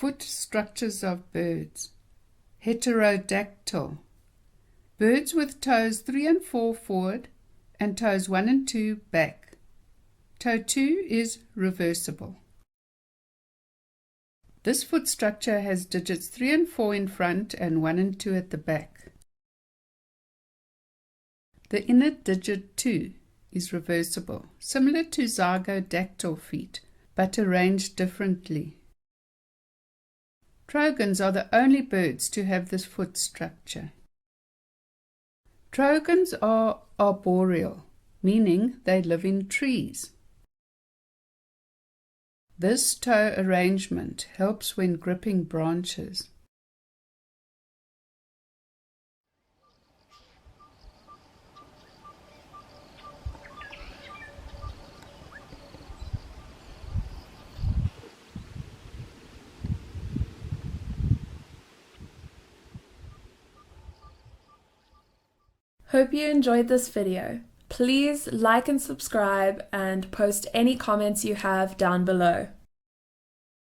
Foot structures of birds. Heterodactyl. Birds with toes 3 and 4 forward and toes 1 and 2 back. Toe 2 is reversible. This foot structure has digits 3 and 4 in front and 1 and 2 at the back. The inner digit 2 is reversible, similar to zygodactyl feet, but arranged differently. Trogons are the only birds to have this foot structure. Trogons are arboreal, meaning they live in trees. This toe arrangement helps when gripping branches. Hope you enjoyed this video. Please like and subscribe and post any comments you have down below.